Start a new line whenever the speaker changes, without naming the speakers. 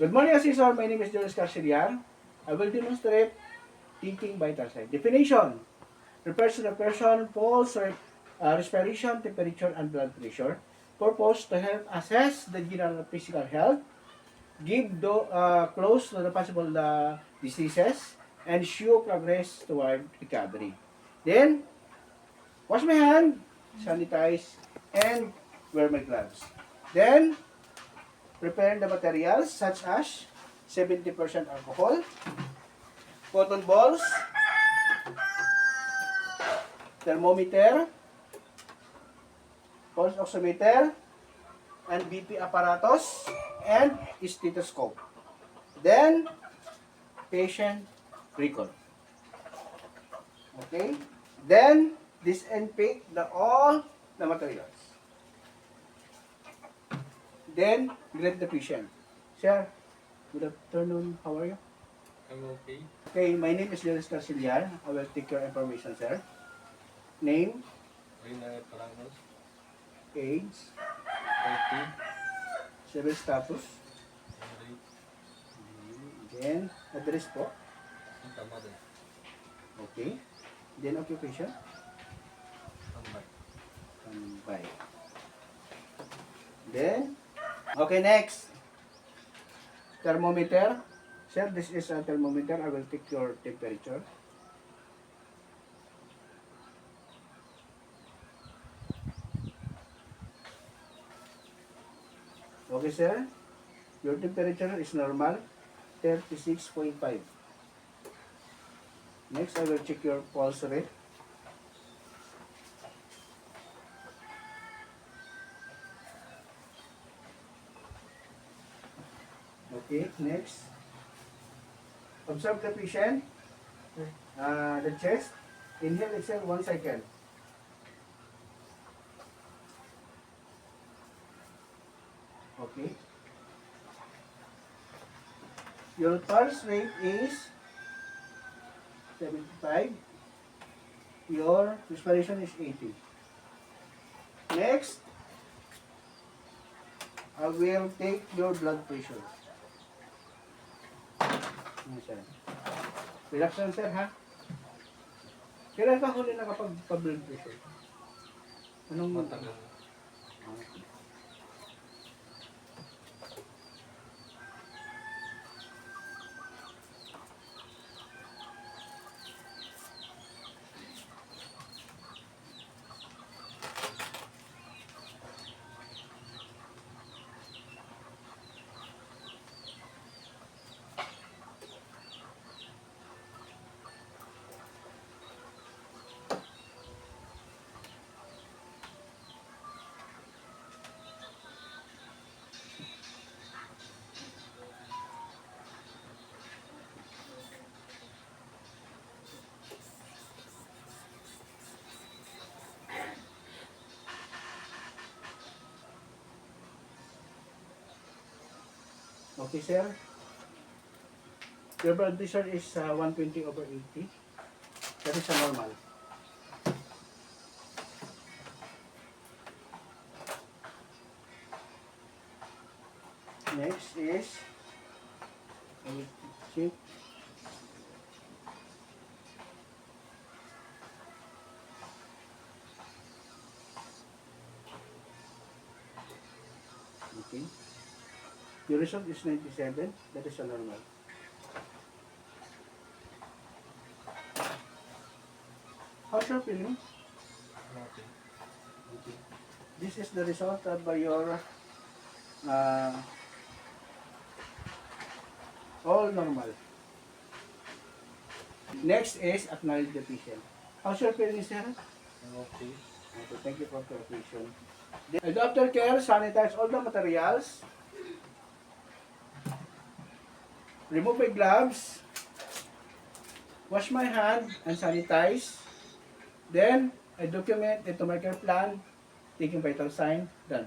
Good morning, Assessor. My name is Carcellar. I will demonstrate taking vital sign. Definition refers to the person, pulse, respiration, temperature, and blood pressure. Purpose to help assess the general physical health, give close to the possible diseases, and show progress toward recovery. Then, wash my hand, sanitize, and wear my gloves. Then, prepare the materials such as 70% alcohol, cotton balls, thermometer, pulse oximeter, and BP apparatus, and stethoscope. Then, patient record. Okay? Then, disinfect all the materials. Then, greet the patient. Sir, good afternoon. How are you?
I'm okay.
Okay, my name is Gilrex. I will take your information, sir. Name,
Rina Parangos,
age,
30,
civil status,
married,
then address po.
Santa Mother,
Okay. Then occupation,
Tambay.
tambay. Then, okay, next. Thermometer. Sir, this is a thermometer. I will take your temperature. Okay, sir. Your temperature is normal, 36.5. Next, I will check your pulse rate. Okay, next. Observe the patient. The chest. Inhale, exhale 1 second. Okay. Your pulse rate is 75. Your respiration is 80. Next, I will take your blood pressure. Ano, sir? Relax lang, sir, ha? Kailan ka huli nakapag-blood pressure? Anong
Matagal.
Okay, sir. Your blood pressure is 120/80. That is a normal. Next is, I will check. Okay. Your result is 97. That is a normal. How's your feeling?
Okay.
Okay. This is the result of your all normal. Next is acknowledge the patient. How's your feeling, sir?
I'm okay.
Okay, thank you for clarification. After care, sanitize all the materials. Remove my gloves. Wash my hand and sanitize. Then, I document into my care plan, taking vital sign, done.